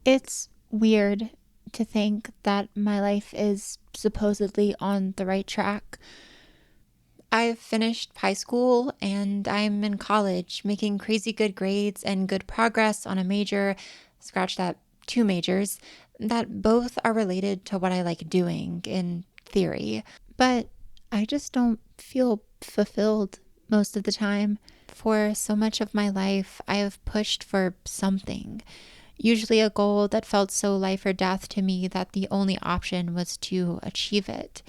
It's weird to think that my life is supposedly on the right track. I've finished high school and I'm in college, making crazy good grades and good progress on a major, scratch that, two majors, that both are related to what I like doing in theory. But I just don't feel fulfilled most of the time. For so much of my life, I have pushed for something, usually a goal that felt so life or death to me that the only option was to achieve it.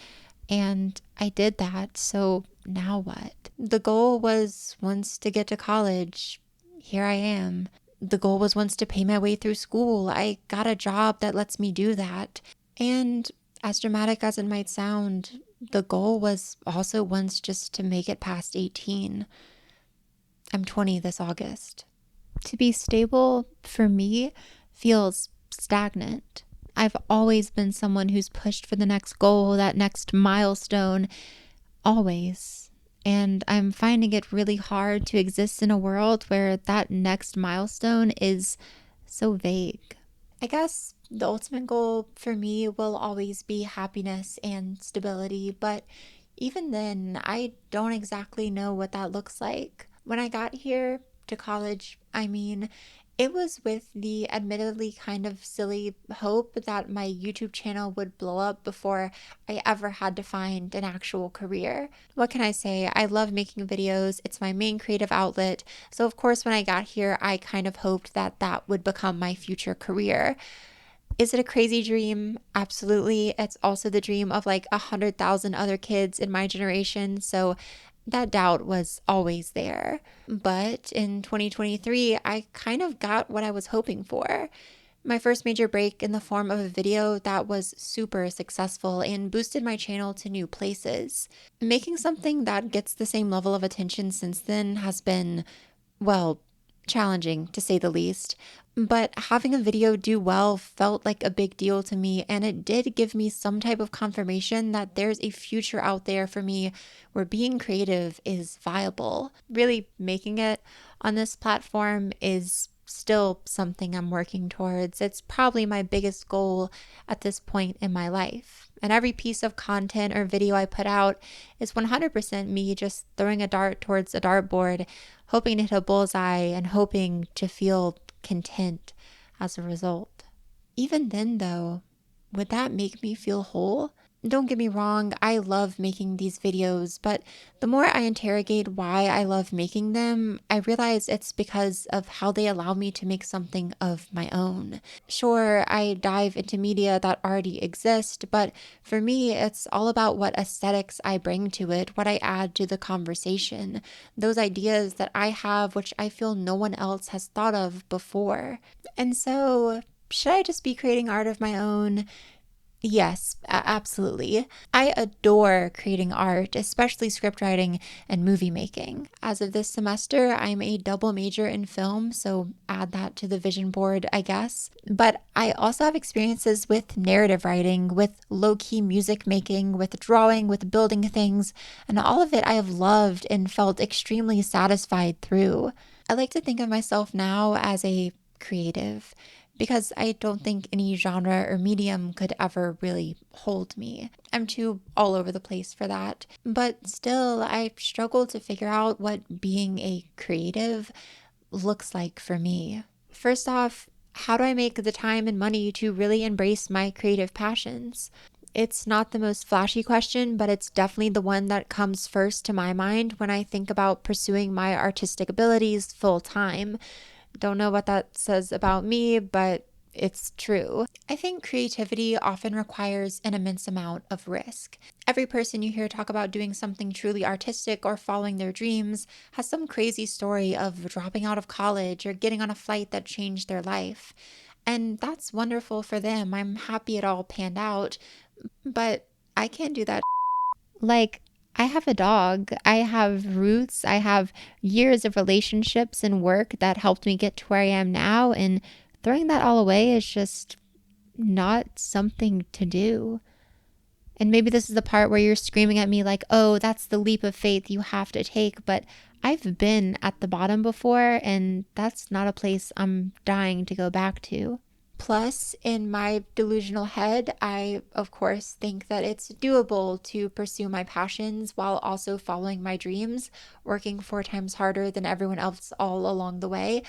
And I did that, so now what? The goal was once to get to college. Here I am. The goal was once to pay my way through school. I got a job that lets me do that. And as dramatic as it might sound, the goal was also once just to make it past 18. I'm 20 this August. To be stable for me feels stagnant. I've always been someone who's pushed for the next goal, that next milestone, always. And I'm finding it really hard to exist in a world where that next milestone is so vague. I guess the ultimate goal for me will always be happiness and stability, but even then, I don't exactly know what that looks like. When I got here to college, it was with the admittedly kind of silly hope that my YouTube channel would blow up before I ever had to find an actual career. What can I say? I love making videos. It's my main creative outlet. So of course, when I got here, I kind of hoped that that would become my future career. Is it a crazy dream? Absolutely. It's also the dream of like 100,000 other kids in my generation. So that doubt was always there. But in 2023, I kind of got what I was hoping for. My first major break in the form of a video that was super successful and boosted my channel to new places. Making something that gets the same level of attention since then has been, well, challenging to say the least. But having a video do well felt like a big deal to me, and it did give me some type of confirmation that there's a future out there for me where being creative is viable. Really making it on this platform is still something I'm working towards. It's probably my biggest goal at this point in my life. And every piece of content or video I put out is 100% me just throwing a dart towards a dartboard, hoping to hit a bullseye and hoping to feel content as a result. Even then, though, would that make me feel whole? Don't get me wrong, I love making these videos, but the more I interrogate why I love making them, I realize it's because of how they allow me to make something of my own. Sure, I dive into media that already exist, but for me, it's all about what aesthetics I bring to it, what I add to the conversation, those ideas that I have which I feel no one else has thought of before. And so, should I just be creating art of my own? Yes, absolutely. I adore creating art, especially script writing and movie making. As of this semester, I'm a double major in film, so add that to the vision board, I guess. But I also have experiences with narrative writing, with low-key music making, with drawing, with building things, and all of it I have loved and felt extremely satisfied through. I like to think of myself now as a creative, because I don't think any genre or medium could ever really hold me. I'm too all over the place for that. But still, I struggle to figure out what being a creative looks like for me. First off, how do I make the time and money to really embrace my creative passions? It's not the most flashy question, but it's definitely the one that comes first to my mind when I think about pursuing my artistic abilities full time. Don't know what that says about me, but it's true. I think creativity often requires an immense amount of risk. Every person you hear talk about doing something truly artistic or following their dreams has some crazy story of dropping out of college or getting on a flight that changed their life. And that's wonderful for them. I'm happy it all panned out, but I can't do that. Like, I have a dog. I have roots. I have years of relationships and work that helped me get to where I am now. And throwing that all away is just not something to do. And maybe this is the part where you're screaming at me like, oh, that's the leap of faith you have to take. But I've been at the bottom before, and that's not a place I'm dying to go back to. Plus, in my delusional head, I, of course, think that it's doable to pursue my passions while also following my dreams, working 4 times harder than everyone else all along the way,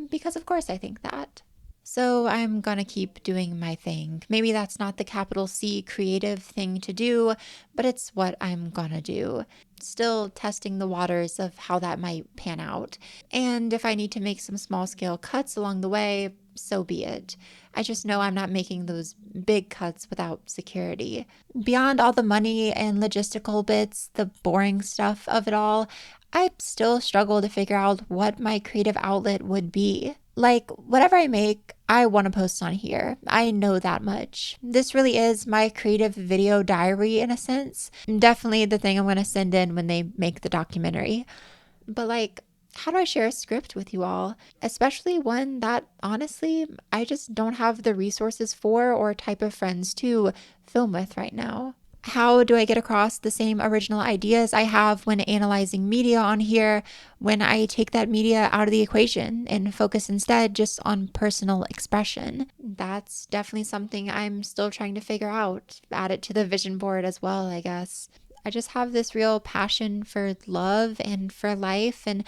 because of course I think that. So I'm gonna keep doing my thing. Maybe that's not the capital C creative thing to do, but it's what I'm gonna do. Still testing the waters of how that might pan out. And if I need to make some small scale cuts along the way, so be it. I just know I'm not making those big cuts without security. Beyond all the money and logistical bits, the boring stuff of it all, I still struggle to figure out what my creative outlet would be. Like, whatever I make, I want to post on here. I know that much. This really is my creative video diary in a sense. Definitely the thing I'm going to send in when they make the documentary. But like, how do I share a script with you all? Especially one that honestly, I just don't have the resources for or type of friends to film with right now. How do I get across the same original ideas I have when analyzing media on here when I take that media out of the equation and focus instead just on personal expression? That's definitely something I'm still trying to figure out. Add it to the vision board as well, I guess. I just have this real passion for love and for life, and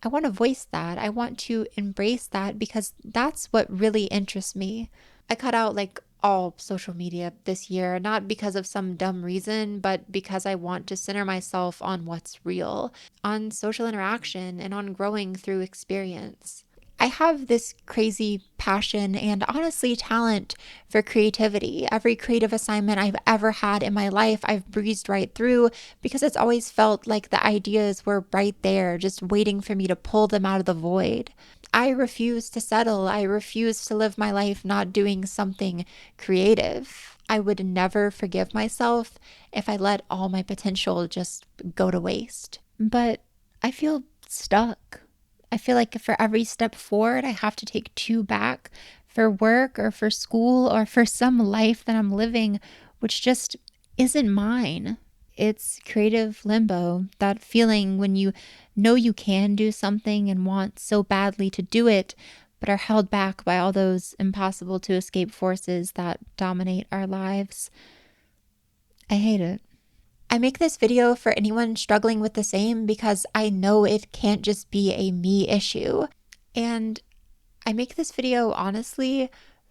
I want to voice that. I want to embrace that because that's what really interests me. I cut out like all social media this year, not because of some dumb reason, but because I want to center myself on what's real, on social interaction, and on growing through experience. I have this crazy passion and honestly talent for creativity. Every creative assignment I've ever had in my life, I've breezed right through because it's always felt like the ideas were right there, just waiting for me to pull them out of the void. I refuse to settle. I refuse to live my life not doing something creative. I would never forgive myself if I let all my potential just go to waste. But I feel stuck. I feel like for every step forward, I have to take 2 back for work or for school or for some life that I'm living, which just isn't mine. It's creative limbo, that feeling when you know you can do something and want so badly to do it, but are held back by all those impossible to escape forces that dominate our lives. I hate it. I make this video for anyone struggling with the same because I know it can't just be a me issue. And I make this video honestly,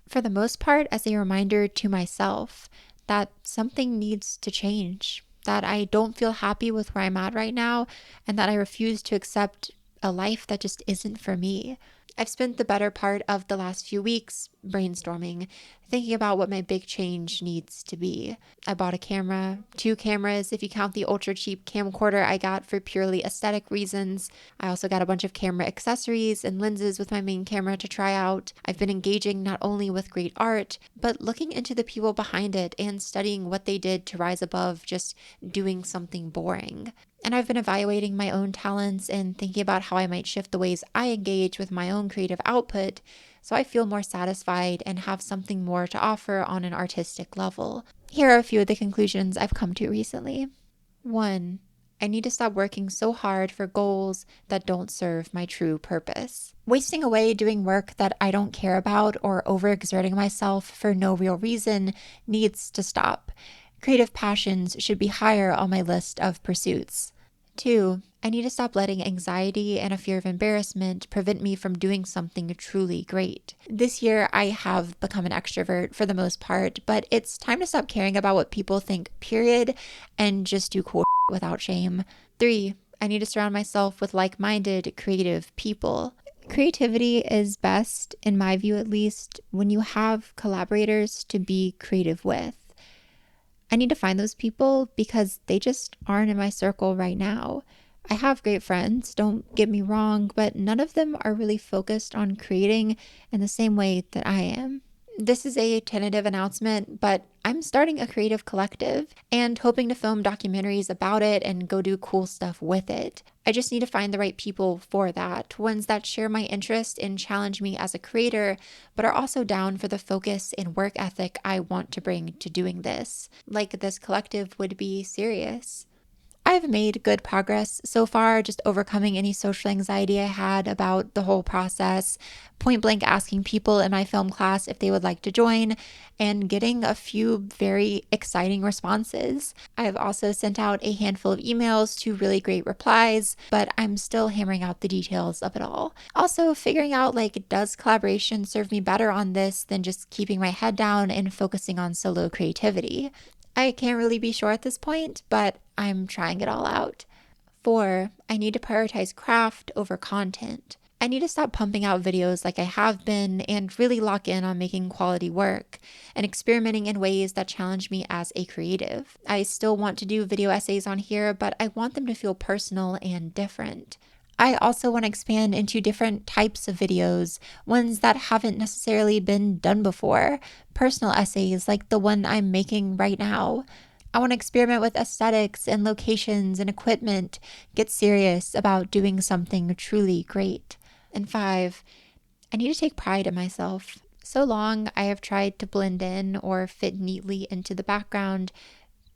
for the most part, as a reminder to myself that something needs to change, that I don't feel happy with where I'm at right now, and that I refuse to accept a life that just isn't for me. I've spent the better part of the last few weeks brainstorming, thinking about what my big change needs to be. I bought a camera, 2 cameras if you count the ultra cheap camcorder I got for purely aesthetic reasons. I also got a bunch of camera accessories and lenses with my main camera to try out. I've been engaging not only with great art, but looking into the people behind it and studying what they did to rise above just doing something boring. And I've been evaluating my own talents and thinking about how I might shift the ways I engage with my own creative output so I feel more satisfied and have something more to offer on an artistic level. Here are a few of the conclusions I've come to recently. 1. I need to stop working so hard for goals that don't serve my true purpose. Wasting away doing work that I don't care about or overexerting myself for no real reason needs to stop. Creative passions should be higher on my list of pursuits. 2. I need to stop letting anxiety and a fear of embarrassment prevent me from doing something truly great. This year, I have become an extrovert for the most part, but it's time to stop caring about what people think, period, and just do cool without shame. 3. I need to surround myself with like-minded, creative people. Creativity is best, in my view at least, when you have collaborators to be creative with. I need to find those people because they just aren't in my circle right now. I have great friends, don't get me wrong, but none of them are really focused on creating in the same way that I am. This is a tentative announcement, but I'm starting a creative collective and hoping to film documentaries about it and go do cool stuff with it. I just need to find the right people for that, ones that share my interest and challenge me as a creator, but are also down for the focus and work ethic I want to bring to doing this. Like this collective would be serious. I've made good progress so far, just overcoming any social anxiety I had about the whole process, point blank asking people in my film class if they would like to join, and getting a few very exciting responses. I've also sent out a handful of emails to really great replies, but I'm still hammering out the details of it all. Also, figuring out does collaboration serve me better on this than just keeping my head down and focusing on solo creativity? I can't really be sure at this point, but I'm trying it all out. 4, I need to prioritize craft over content. I need to stop pumping out videos like I have been and really lock in on making quality work and experimenting in ways that challenge me as a creative. I still want to do video essays on here, but I want them to feel personal and different. I also want to expand into different types of videos, ones that haven't necessarily been done before, personal essays like the one I'm making right now. I want to experiment with aesthetics and locations and equipment, get serious about doing something truly great. And 5, I need to take pride in myself. So long I have tried to blend in or fit neatly into the background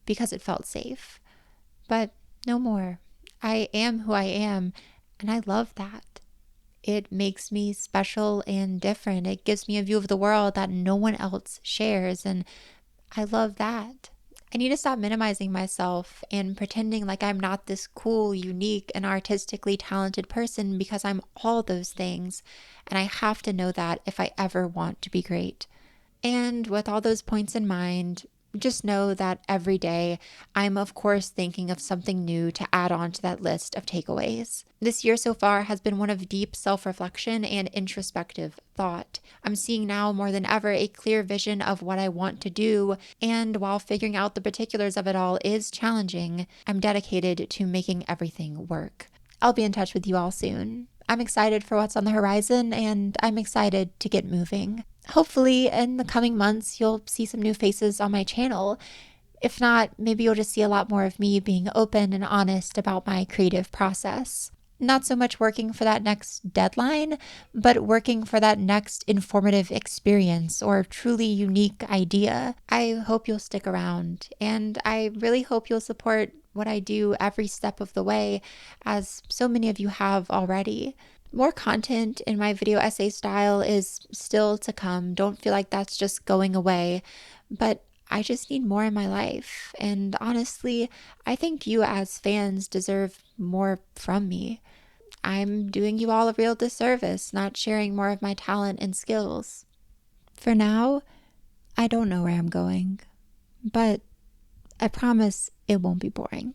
because it felt safe. But no more. I am who I am, and I love that. It makes me special and different. It gives me a view of the world that no one else shares, and I love that. I need to stop minimizing myself and pretending like I'm not this cool, unique, and artistically talented person, because I'm all those things, and I have to know that if I ever want to be great. And with all those points in mind, just know that every day I'm, of course, thinking of something new to add on to that list of takeaways. This year so far has been one of deep self-reflection and introspective thought. I'm seeing now more than ever a clear vision of what I want to do, and while figuring out the particulars of it all is challenging, I'm dedicated to making everything work. I'll be in touch with you all soon. I'm excited for what's on the horizon, and I'm excited to get moving. Hopefully, in the coming months, you'll see some new faces on my channel. If not, maybe you'll just see a lot more of me being open and honest about my creative process. Not so much working for that next deadline, but working for that next informative experience or truly unique idea. I hope you'll stick around, and I really hope you'll support what I do every step of the way, as so many of you have already. More content in my video essay style is still to come. Don't feel like that's just going away, but I just need more in my life. And honestly, I think you as fans deserve more from me. I'm doing you all a real disservice not sharing more of my talent and skills. For now, I don't know where I'm going, but I promise it won't be boring.